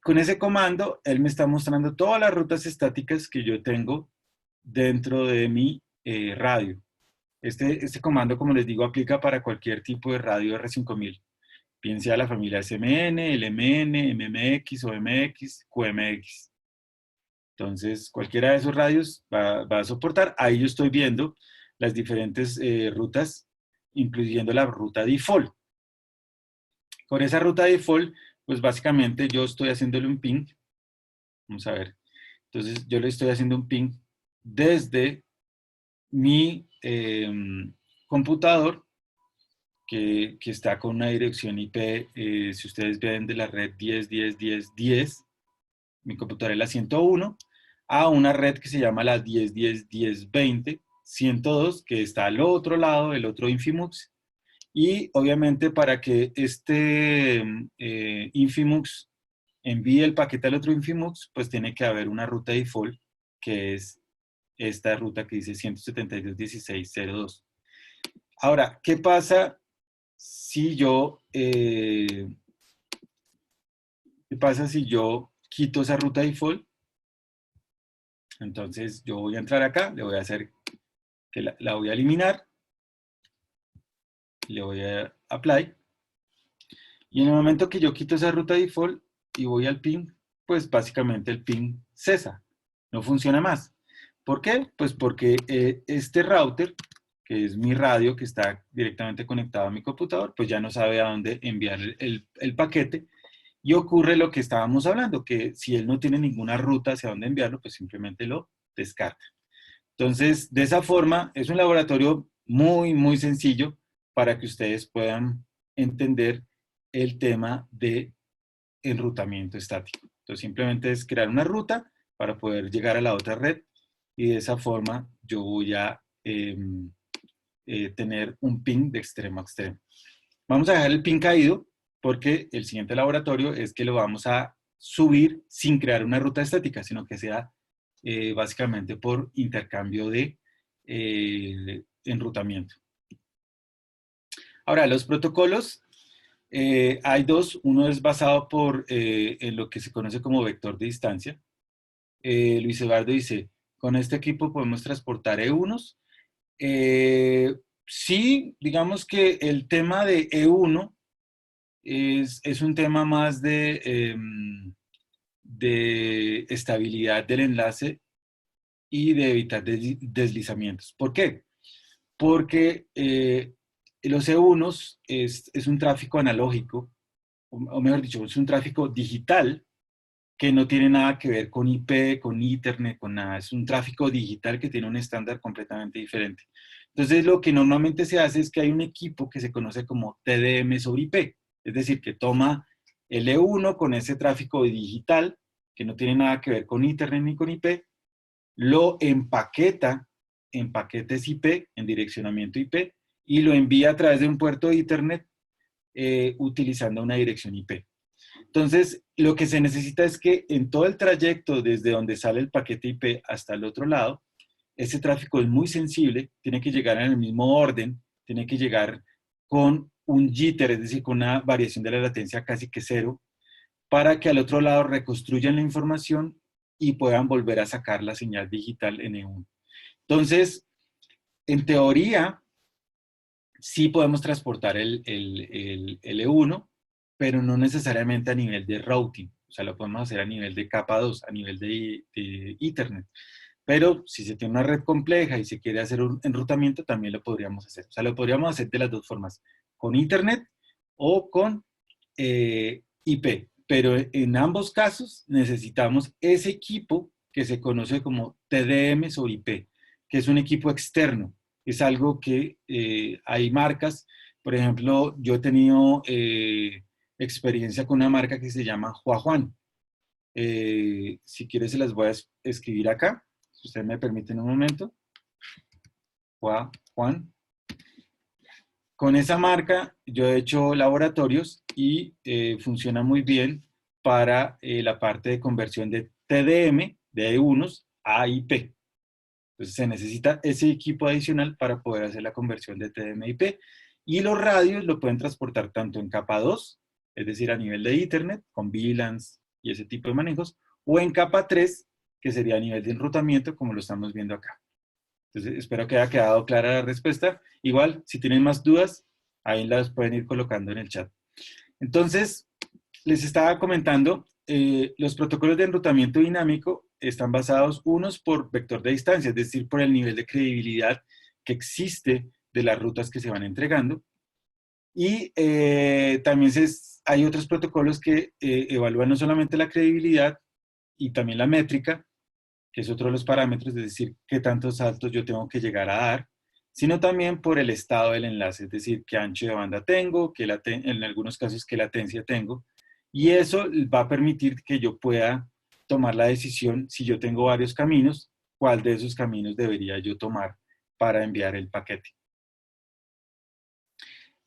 Con ese comando, él me está mostrando todas las rutas estáticas que yo tengo dentro de mi radio. Este comando, como les digo, aplica para cualquier tipo de radio R5000, bien sea la familia SMN, LMN, MMX, OMX, QMX. Entonces, cualquiera de esos radios va a soportar. Ahí yo estoy viendo las diferentes rutas, incluyendo la ruta default. Con esa ruta default, pues básicamente yo estoy haciéndole un ping. Vamos a ver. Entonces, yo le estoy haciendo un ping desde mi computador, que está con una dirección IP, si ustedes ven, de la red 10.10.10.10, mi computadora es la 101, a una red que se llama la 10.10.10.20, 102, que está al otro lado, del otro Infimux. Y obviamente para que este Infimux envíe el paquete al otro Infimux, pues tiene que haber una ruta default, que es esta ruta que dice 172.16.02. Ahora, ¿qué pasa si yo, quito esa ruta default? Entonces yo voy a entrar acá, le voy a hacer que la voy a eliminar, le voy a apply, y en el momento que yo quito esa ruta default y voy al ping, pues básicamente el ping cesa, no funciona más. ¿Por qué? Pues porque este router, que es mi radio que está directamente conectado a mi computador, pues ya no sabe a dónde enviar el paquete, y ocurre lo que estábamos hablando, que si él no tiene ninguna ruta hacia dónde enviarlo, pues simplemente lo descarta. Entonces, de esa forma, es un laboratorio muy, muy sencillo para que ustedes puedan entender el tema de enrutamiento estático. Entonces, simplemente es crear una ruta para poder llegar a la otra red, y de esa forma yo voy a tener un ping de extremo a extremo. Vamos a dejar el ping caído porque el siguiente laboratorio es que lo vamos a subir sin crear una ruta estática, sino que sea básicamente por intercambio de enrutamiento. Ahora, los protocolos, hay dos. Uno es basado en lo que se conoce como vector de distancia. Luis Eduardo dice, con este equipo podemos transportar E1s. Sí, digamos que el tema de E1 es un tema más de estabilidad del enlace y de evitar deslizamientos. ¿Por qué? Porque los E1s es un tráfico analógico, o mejor dicho, es un tráfico digital que no tiene nada que ver con IP, con Ethernet, con nada. Es un tráfico digital que tiene un estándar completamente diferente. Entonces, lo que normalmente se hace es que hay un equipo que se conoce como TDM sobre IP. Es decir, que toma el E1 con ese tráfico digital, que no tiene nada que ver con Ethernet ni con IP, lo empaqueta en paquetes IP, en direccionamiento IP, y lo envía a través de un puerto de Ethernet utilizando una dirección IP. Entonces, lo que se necesita es que en todo el trayecto desde donde sale el paquete IP hasta el otro lado, ese tráfico es muy sensible, tiene que llegar en el mismo orden, tiene que llegar con un jitter, es decir, con una variación de la latencia casi que cero, para que al otro lado reconstruyan la información y puedan volver a sacar la señal digital N1. Entonces, en teoría, sí podemos transportar el E1, pero no necesariamente a nivel de routing. O sea, lo podemos hacer a nivel de capa 2, a nivel de Ethernet. Pero si se tiene una red compleja y se quiere hacer un enrutamiento, también lo podríamos hacer. O sea, lo podríamos hacer de las dos formas, con Ethernet o con IP, pero en ambos casos necesitamos ese equipo que se conoce como TDM sobre IP, que es un equipo externo. Es algo que hay marcas, por ejemplo, yo he tenido experiencia con una marca que se llama Huajuan. Si quieres se las voy a escribir acá, si ustedes me permiten un momento. Huajuan. Con esa marca yo he hecho laboratorios y funciona muy bien para la parte de conversión de TDM, de E1 a IP. Entonces se necesita ese equipo adicional para poder hacer la conversión de TDM a IP. Y los radios lo pueden transportar tanto en capa 2, es decir, a nivel de Ethernet, con VLANs y ese tipo de manejos, o en capa 3, que sería a nivel de enrutamiento, como lo estamos viendo acá. Entonces, espero que haya quedado clara la respuesta. Igual, si tienen más dudas, ahí las pueden ir colocando en el chat. Entonces, les estaba comentando, los protocolos de enrutamiento dinámico están basados unos por vector de distancia, es decir, por el nivel de credibilidad que existe de las rutas que se van entregando. Y también hay otros protocolos que evalúan no solamente la credibilidad y también la métrica, que es otro de los parámetros, es decir, qué tantos saltos yo tengo que llegar a dar, sino también por el estado del enlace, es decir, qué ancho de banda tengo, en algunos casos qué latencia tengo, y eso va a permitir que yo pueda tomar la decisión, si yo tengo varios caminos, cuál de esos caminos debería yo tomar para enviar el paquete.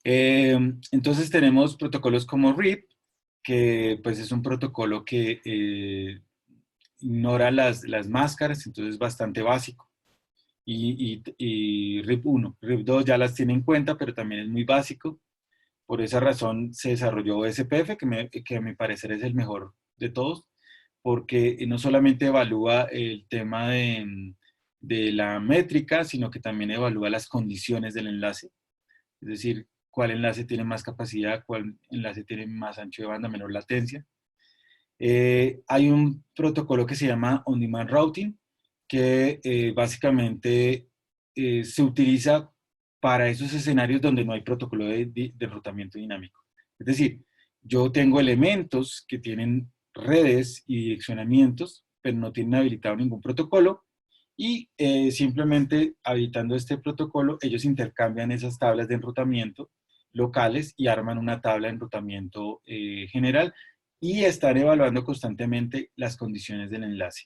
Entonces tenemos protocolos como RIP, que pues es un protocolo que ignora las máscaras, entonces es bastante básico. Y RIP 1, RIP 2 ya las tiene en cuenta, pero también es muy básico. Por esa razón se desarrolló SPF, que a mi parecer es el mejor de todos, porque no solamente evalúa el tema de la métrica, sino que también evalúa las condiciones del enlace. Es decir, cuál enlace tiene más capacidad, cuál enlace tiene más ancho de banda, menor latencia. Hay un protocolo que se llama On-Demand Routing, que básicamente se utiliza para esos escenarios donde no hay protocolo de enrutamiento dinámico. Es decir, yo tengo elementos que tienen redes y direccionamientos, pero no tienen habilitado ningún protocolo, y simplemente habilitando este protocolo, ellos intercambian esas tablas de enrutamiento locales y arman una tabla de enrutamiento general, y están evaluando constantemente las condiciones del enlace.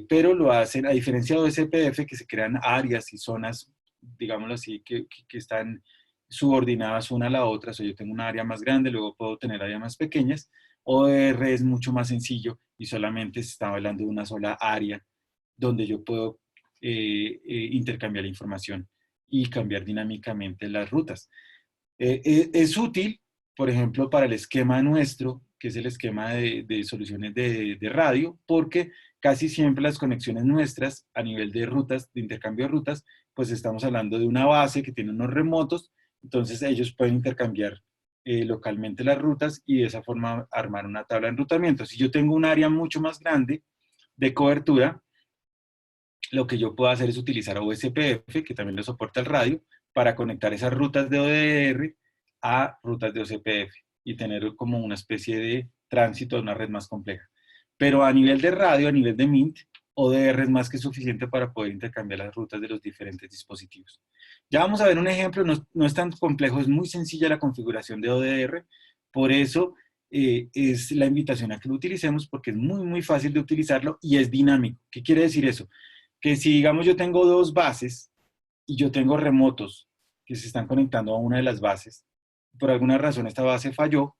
Pero lo hacen, a diferencia de OSPF, que se crean áreas y zonas, digámoslo así, que están subordinadas una a la otra. O sea, yo tengo una área más grande, luego puedo tener áreas más pequeñas. ODR es mucho más sencillo y solamente se está hablando de una sola área donde yo puedo intercambiar la información y cambiar dinámicamente las rutas. Es útil, por ejemplo, para el esquema nuestro, que es el esquema de soluciones de radio, porque casi siempre las conexiones nuestras a nivel de rutas, de intercambio de rutas, pues estamos hablando de una base que tiene unos remotos, entonces ellos pueden intercambiar localmente las rutas y de esa forma armar una tabla de enrutamiento. Si yo tengo un área mucho más grande de cobertura, lo que yo puedo hacer es utilizar OSPF, que también lo soporta el radio, para conectar esas rutas de ODR a rutas de OSPF y tener como una especie de tránsito de una red más compleja. Pero a nivel de radio, a nivel de MINT, ODR es más que suficiente para poder intercambiar las rutas de los diferentes dispositivos. Ya vamos a ver un ejemplo, no es tan complejo, es muy sencilla la configuración de ODR, por eso es la invitación a que lo utilicemos, porque es muy, muy fácil de utilizarlo y es dinámico. ¿Qué quiere decir eso? Que si, digamos, yo tengo dos bases y yo tengo remotos que se están conectando a una de las bases, por alguna razón esta base falló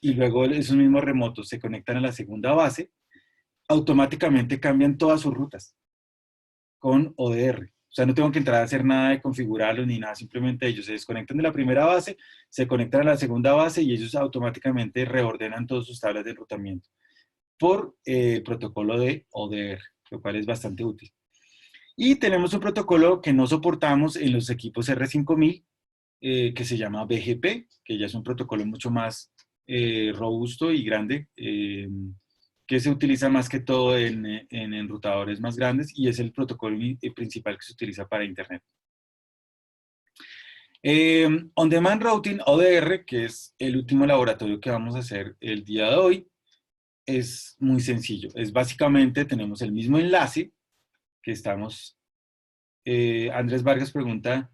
y luego esos mismos remotos se conectan a la segunda base, automáticamente cambian todas sus rutas con ODR. O sea, no tengo que entrar a hacer nada de configurarlos ni nada, simplemente ellos se desconectan de la primera base, se conectan a la segunda base y ellos automáticamente reordenan todas sus tablas de enrutamiento por el protocolo de ODR, lo cual es bastante útil. Y tenemos un protocolo que no soportamos en los equipos R5000, que se llama BGP, que ya es un protocolo mucho más robusto y grande, que se utiliza más que todo en enrutadores más grandes y es el protocolo principal que se utiliza para Internet. On Demand Routing, ODR, que es el último laboratorio que vamos a hacer el día de hoy, es muy sencillo. Es básicamente, tenemos el mismo enlace que estamos. Andrés Vargas pregunta,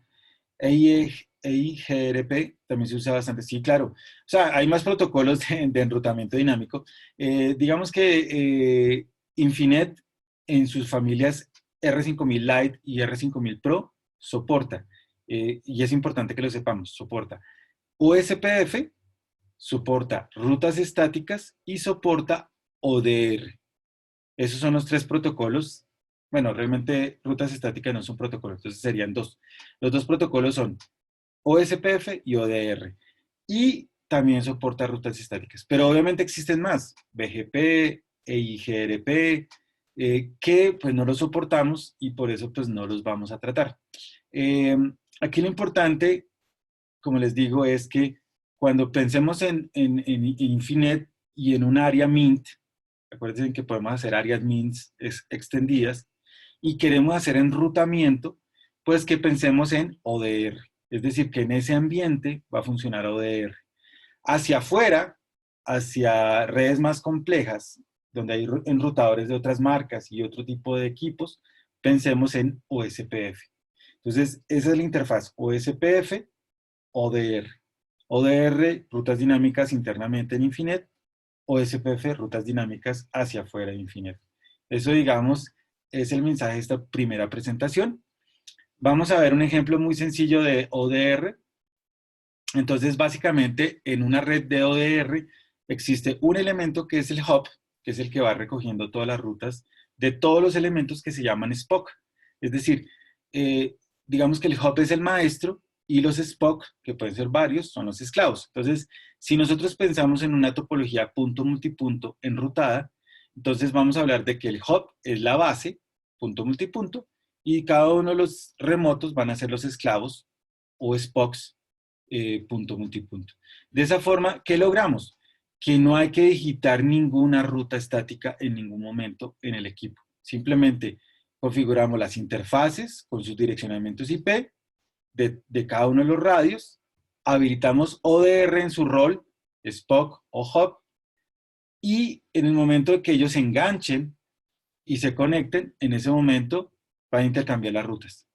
EIGRP también se usa bastante. Sí, claro. O sea, hay más protocolos de enrutamiento dinámico. Digamos que Infinet en sus familias R5000 Lite y R5000 Pro soporta, y es importante que lo sepamos, soporta USPF, soporta rutas estáticas y soporta ODR. Esos son los tres protocolos. Bueno, realmente rutas estáticas no son protocolos, entonces serían dos. Los dos protocolos son OSPF y ODR. Y también soporta rutas estáticas. Pero obviamente existen más, BGP, EIGRP, que pues no los soportamos y por eso pues no los vamos a tratar. Eh, Aquí lo importante, como les digo, es que cuando pensemos en Infinet y en un área Mint, acuérdense que podemos hacer áreas MINTs extendidas y queremos hacer enrutamiento, pues que pensemos en ODR. Es decir, que en ese ambiente va a funcionar ODR. Hacia afuera, hacia redes más complejas, donde hay enrutadores de otras marcas y otro tipo de equipos, pensemos en OSPF. Entonces, esa es la interfaz OSPF, ODR. ODR, rutas dinámicas internamente en Infinet, o SPF, rutas dinámicas hacia afuera de Infinet. Eso, digamos, es el mensaje de esta primera presentación. Vamos a ver un ejemplo muy sencillo de ODR. Entonces, básicamente, en una red de ODR existe un elemento que es el hub, que es el que va recogiendo todas las rutas de todos los elementos que se llaman Spock. Es decir, eh, digamos que el hub es el maestro y los Spock, que pueden ser varios, son los esclavos. Entonces, si nosotros pensamos en una topología punto multipunto enrutada, entonces vamos a hablar de que el hub es la base, punto multipunto, y cada uno de los remotos van a ser los esclavos o Spocks punto multipunto. De esa forma, ¿qué logramos? Que no hay que digitar ninguna ruta estática en ningún momento en el equipo. Simplemente configuramos las interfaces con sus direccionamientos IP de cada uno de los radios, habilitamos ODR en su rol, Spock o Hub, y en el momento que ellos se enganchen y se conecten, en ese momento van a intercambiar las rutas.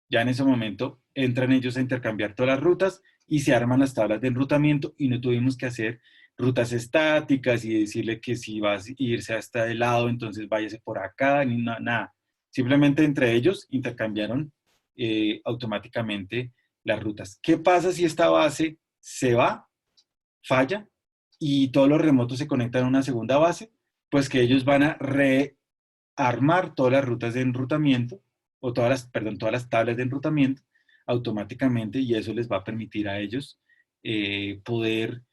Ya en ese momento entran ellos a intercambiar todas las rutas y se arman las tablas de enrutamiento y no tuvimos que hacer rutas estáticas y decirle que si vas a irse hasta el lado, entonces váyase por acá, ni nada. Simplemente entre ellos intercambiaron automáticamente las rutas. ¿Qué pasa si esta base se va, falla y todos los remotos se conectan a una segunda base? Pues que ellos van a rearmar todas las rutas de enrutamiento o todas las tablas de enrutamiento automáticamente y eso les va a permitir a ellos poder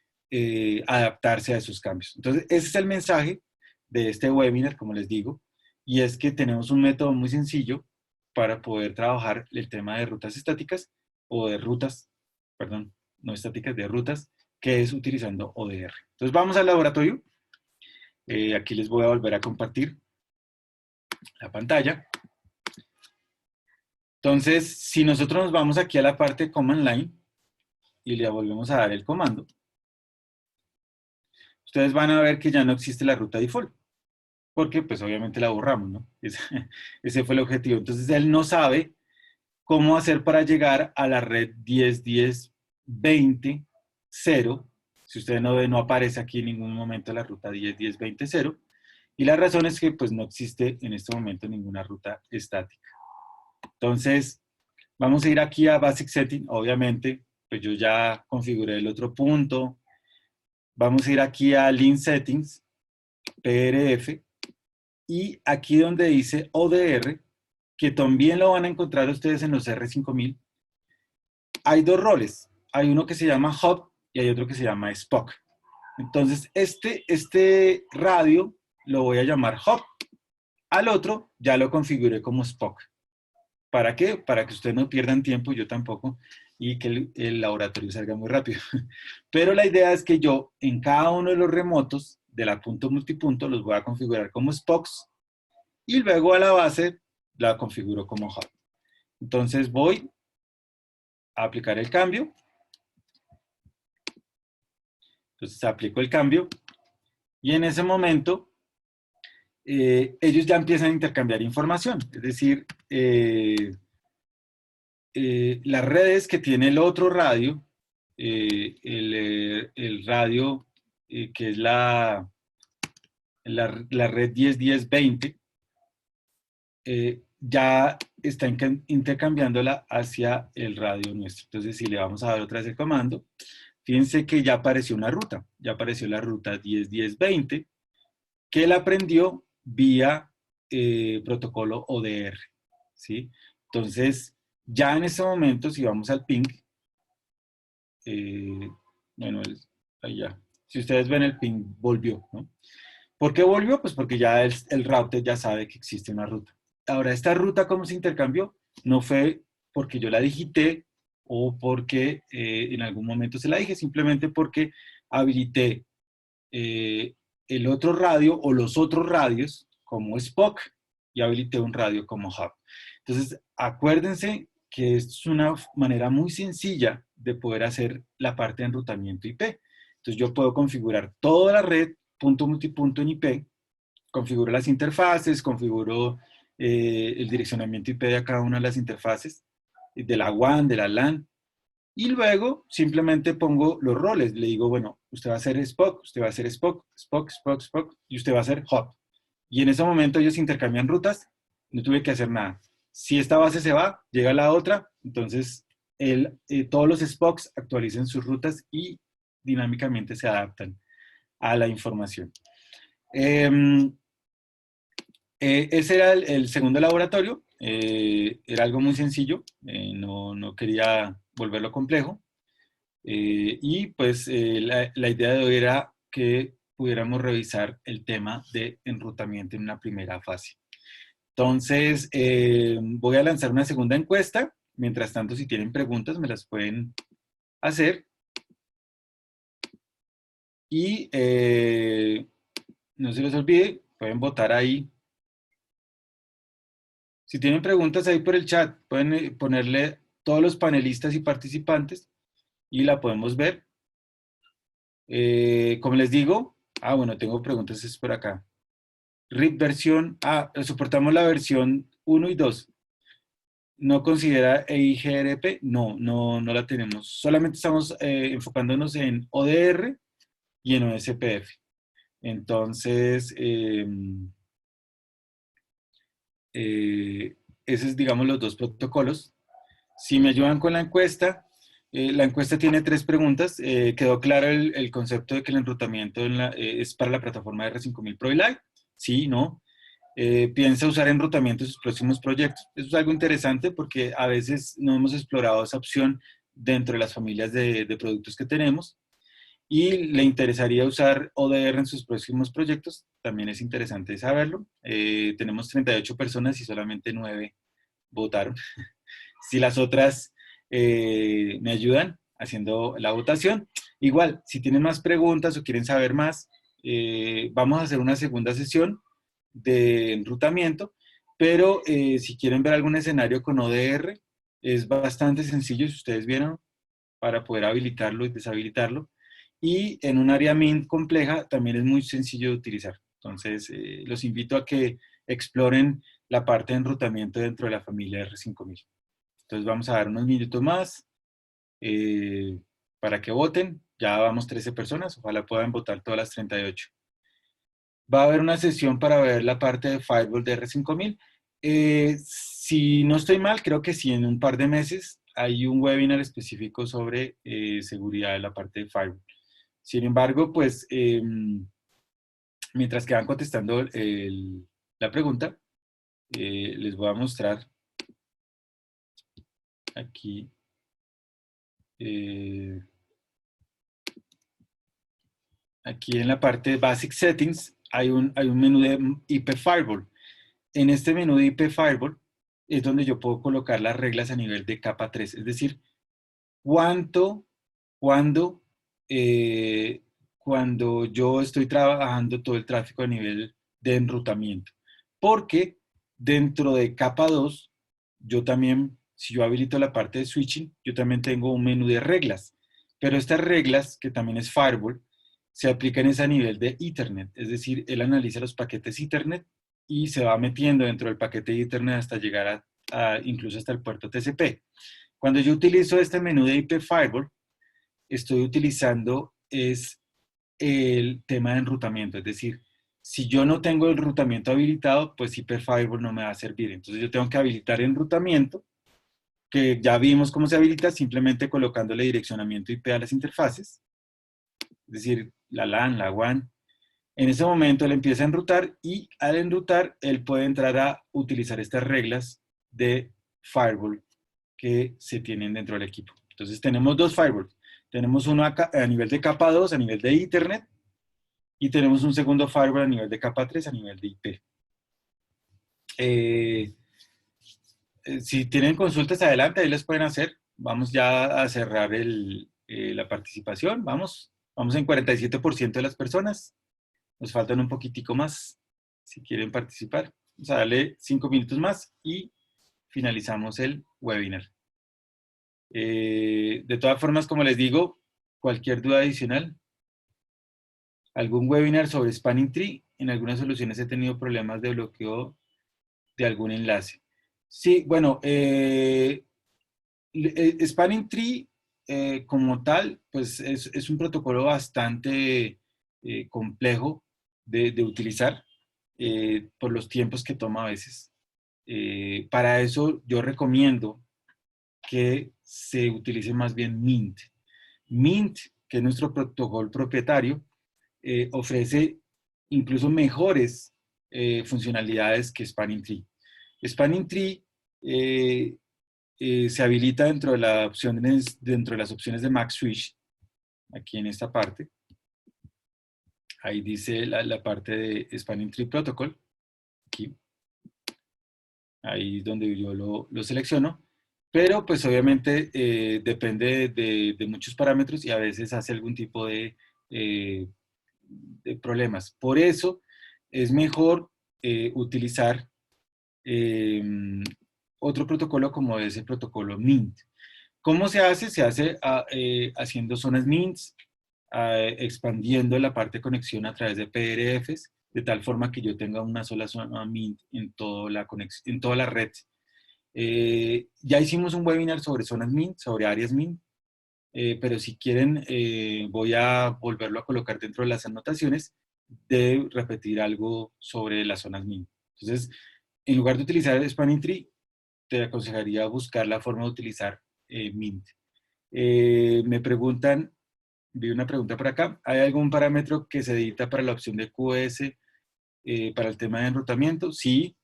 adaptarse a esos cambios. Entonces, ese es el mensaje de este webinar, como les digo, y es que tenemos un método muy sencillo para poder trabajar el tema de rutas estáticas o de rutas, perdón, no estáticas, de rutas, que es utilizando ODR. Entonces, vamos al laboratorio. Aquí les voy a volver a compartir la pantalla. Entonces, si nosotros nos vamos aquí a la parte de Command Line y le volvemos a dar el comando, ustedes van a ver que ya no existe la ruta default, porque pues obviamente la borramos, ¿no? Ese fue el objetivo. Entonces, él no sabe cómo hacer para llegar a la red 10.10.20.0. Si ustedes no ven, no aparece aquí en ningún momento la ruta 10.10.20.0. Y la razón es que pues no existe en este momento ninguna ruta estática. Entonces, vamos a ir aquí a Basic Setting, obviamente, pues yo ya configuré el otro punto. Vamos a ir aquí a Link Settings, PRF, y aquí donde dice ODR, que también lo van a encontrar ustedes en los R5000, hay dos roles. Hay uno que se llama Hub y hay otro que se llama Spock. Entonces, este radio lo voy a llamar Hub. Al otro ya lo configuré como Spock. ¿Para qué? Para que ustedes no pierdan tiempo, yo tampoco, y que el laboratorio salga muy rápido. Pero la idea es que yo en cada uno de los remotos de la punto multipunto los voy a configurar como Spocks y luego a la base la configuro como Hub. Entonces voy a aplicar el cambio. Entonces aplico el cambio y en ese momento ellos ya empiezan a intercambiar información. Es decir, las redes que tiene el otro radio, el radio que es la red 10-10-20, ya está intercambiándola hacia el radio nuestro. Entonces, si le vamos a dar otra vez el comando, fíjense que ya apareció una ruta, ya apareció la ruta 10-10-20, que él aprendió vía protocolo ODR, ¿sí? Entonces, ya en este momento, si vamos al ping, bueno, ahí ya. Si ustedes ven, el ping volvió, ¿no? ¿Por qué volvió? Pues porque ya el router ya sabe que existe una ruta. Ahora, ¿esta ruta cómo se intercambió? No fue porque yo la digité o porque en algún momento se la dije, simplemente porque habilité el otro radio o los otros radios como Spock y habilité un radio como Hub. Entonces, acuérdense que esto es una manera muy sencilla de poder hacer la parte de enrutamiento IP. Entonces, yo puedo configurar toda la red punto multipunto en IP, configuro las interfaces, configuro el direccionamiento IP de cada una de las interfaces, de la WAN, de la LAN, y luego simplemente pongo los roles. Le digo, bueno, usted va a hacer Spock, usted va a hacer Spock, Spock, Spock, Spock, y usted va a hacer Hop. Y en ese momento ellos intercambian rutas, no tuve que hacer nada. Si esta base se va, llega la otra, entonces todos los Spocks actualizan sus rutas y dinámicamente se adaptan a la información. Ese era el segundo laboratorio, era algo muy sencillo, no quería volverlo complejo, y pues la idea de hoy era que pudiéramos revisar el tema de enrutamiento en una primera fase. Entonces, voy a lanzar una segunda encuesta, mientras tanto si tienen preguntas me las pueden hacer, y no se les olvide, pueden votar ahí. Si tienen preguntas ahí por el chat, pueden ponerle todos los panelistas y participantes y la podemos ver. Como les digo, bueno, tengo preguntas es por acá. RIP versión, soportamos la versión 1 y 2. ¿No considera EIGRP? No la tenemos. Solamente estamos enfocándonos en ODR y en OSPF. Entonces, esos es, digamos, los dos protocolos. Si me ayudan con la encuesta tiene 3 preguntas. ¿Quedó claro el concepto de que el enrutamiento es para la plataforma de R5000 Pro y Lite? Sí, no. ¿Piensa usar enrutamiento en sus próximos proyectos? Eso es algo interesante porque a veces no hemos explorado esa opción dentro de las familias de productos que tenemos. ¿Y le interesaría usar ODR en sus próximos proyectos? También es interesante saberlo. Tenemos 38 personas y solamente 9 votaron. Si las otras me ayudan haciendo la votación. Igual, si tienen más preguntas o quieren saber más, vamos a hacer una segunda sesión de enrutamiento, pero si quieren ver algún escenario con ODR, es bastante sencillo, si ustedes vieron, para poder habilitarlo y deshabilitarlo. Y en un área Mint compleja también es muy sencillo de utilizar. Entonces, los invito a que exploren la parte de enrutamiento dentro de la familia R5000. Entonces vamos a dar unos minutos más para que voten. Ya vamos 13 personas, ojalá puedan votar todas las 38. Va a haber una sesión para ver la parte de Firewall de R5000. Si no estoy mal, creo que sí, en un par de meses hay un webinar específico sobre seguridad de la parte de Firewall. Sin embargo, pues, mientras que van contestando la pregunta, les voy a mostrar aquí. Aquí en la parte de Basic Settings hay un menú de IP Firewall. En este menú de IP Firewall es donde yo puedo colocar las reglas a nivel de capa 3, es decir, cuando yo estoy trabajando todo el tráfico a nivel de enrutamiento. Porque dentro de capa 2 yo también si yo habilito la parte de switching, yo también tengo un menú de reglas. Pero estas reglas, que también es Firewall, se aplican a nivel de Ethernet. Es decir, él analiza los paquetes Ethernet y se va metiendo dentro del paquete de Ethernet hasta llegar incluso hasta el puerto TCP. Cuando yo utilizo este menú de IP Firewall, estoy utilizando es el tema de enrutamiento. Es decir, si yo no tengo el enrutamiento habilitado, pues IP Firewall no me va a servir. Entonces yo tengo que habilitar el enrutamiento, que ya vimos cómo se habilita, simplemente colocándole direccionamiento IP a las interfaces, es decir, la LAN, la WAN. En ese momento él empieza a enrutar y al enrutar él puede entrar a utilizar estas reglas de firewall que se tienen dentro del equipo. Entonces tenemos dos firewalls. Tenemos uno a nivel de capa 2, a nivel de Ethernet, y tenemos un segundo firewall a nivel de capa 3, a nivel de IP. Si tienen consultas adelante, ahí les pueden hacer. Vamos ya a cerrar la participación. Vamos en 47% de las personas. Nos faltan un poquitico más si quieren participar. Vamos a darle 5 minutos más y finalizamos el webinar. De todas formas, como les digo, cualquier duda adicional, algún webinar sobre Spanning Tree. En algunas soluciones he tenido problemas de bloqueo de algún enlace. Sí, bueno, Spanning Tree como tal, pues es un protocolo bastante complejo de utilizar por los tiempos que toma a veces. Para eso yo recomiendo que se utilice más bien Mint. Mint, que es nuestro protocolo propietario, ofrece incluso mejores funcionalidades que Spanning Tree. Spanning Tree se habilita dentro de las opciones de Mac Switch, aquí en esta parte. Ahí dice la parte de Spanning Tree Protocol, aquí. Ahí es donde yo lo selecciono. Pero pues obviamente depende de muchos parámetros y a veces hace algún tipo de problemas. Por eso es mejor utilizar otro protocolo como es el protocolo Mint. ¿Cómo se hace? Se hace haciendo zonas Mints, expandiendo la parte de conexión a través de PRFs, de tal forma que yo tenga una sola zona Mint en toda la red. Ya hicimos un webinar sobre zonas Mint, sobre áreas Mint, pero si quieren voy a volverlo a colocar dentro de las anotaciones de repetir algo sobre las zonas Mint. Entonces, en lugar de utilizar el Spanning Tree, te aconsejaría buscar la forma de utilizar Mint. Me preguntan, vi una pregunta por acá, ¿hay algún parámetro que se edita para la opción de QoS para el tema de enrutamiento? Sí,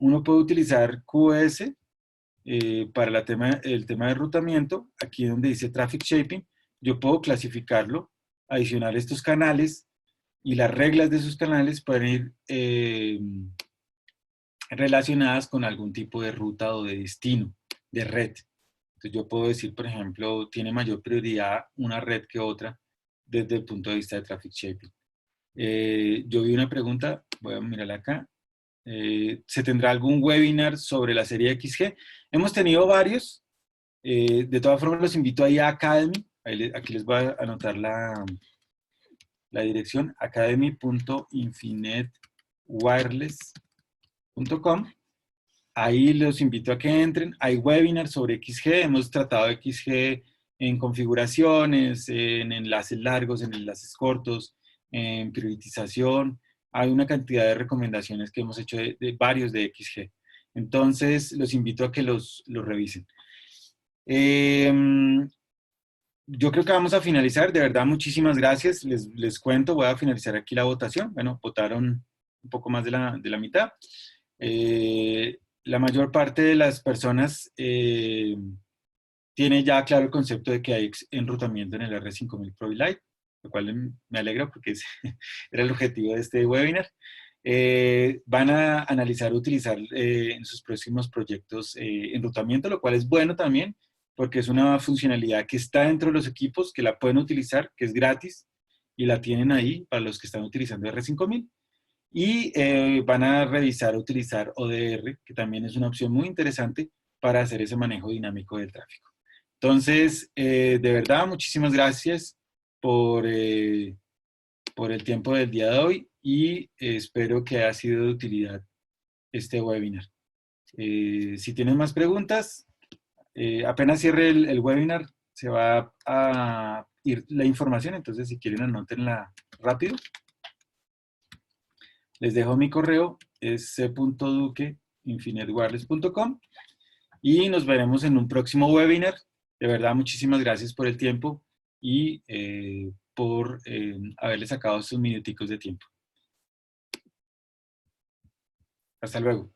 uno puede utilizar QoS para el tema de enrutamiento, aquí donde dice Traffic Shaping, yo puedo clasificarlo, adicionar estos canales y las reglas de esos canales pueden ir relacionadas con algún tipo de ruta o de destino, de red. Entonces yo puedo decir, por ejemplo, tiene mayor prioridad una red que otra desde el punto de vista de Traffic Shaping. Yo vi una pregunta, voy a mirarla acá. ¿Se tendrá algún webinar sobre la serie XG? Hemos tenido varios. De todas formas, los invito ahí a Academy. Aquí les voy a anotar la dirección, academy.infinitewireless.com. Ahí los invito a que entren. Hay webinars sobre XG. Hemos tratado XG en configuraciones, en enlaces largos, en enlaces cortos, en priorización. Hay una cantidad de recomendaciones que hemos hecho de varios de XG. Entonces, los invito a que los revisen. Yo creo que vamos a finalizar. De verdad, muchísimas gracias. Les cuento, voy a finalizar aquí la votación. Bueno, votaron un poco más de la mitad. La mayor parte de las personas tiene ya claro el concepto de que hay enrutamiento en el R5000 Pro Lite, lo cual me alegra porque era el objetivo de este webinar. Van a analizar utilizar en sus próximos proyectos enrutamiento, lo cual es bueno también, porque es una funcionalidad que está dentro de los equipos, que la pueden utilizar, que es gratis, y la tienen ahí para los que están utilizando R5000. Y van a revisar utilizar ODR, que también es una opción muy interesante para hacer ese manejo dinámico del tráfico. Entonces, de verdad, muchísimas gracias por, por el tiempo del día de hoy y espero que haya sido de utilidad este webinar. Si tienen más preguntas, apenas cierre el webinar, se va a ir la información, entonces si quieren anótenla rápido. Les dejo mi correo, es c.duque@infinitewireless.com y nos veremos en un próximo webinar. De verdad, muchísimas gracias por el tiempo y por haberle sacado estos minuticos de tiempo. Hasta luego.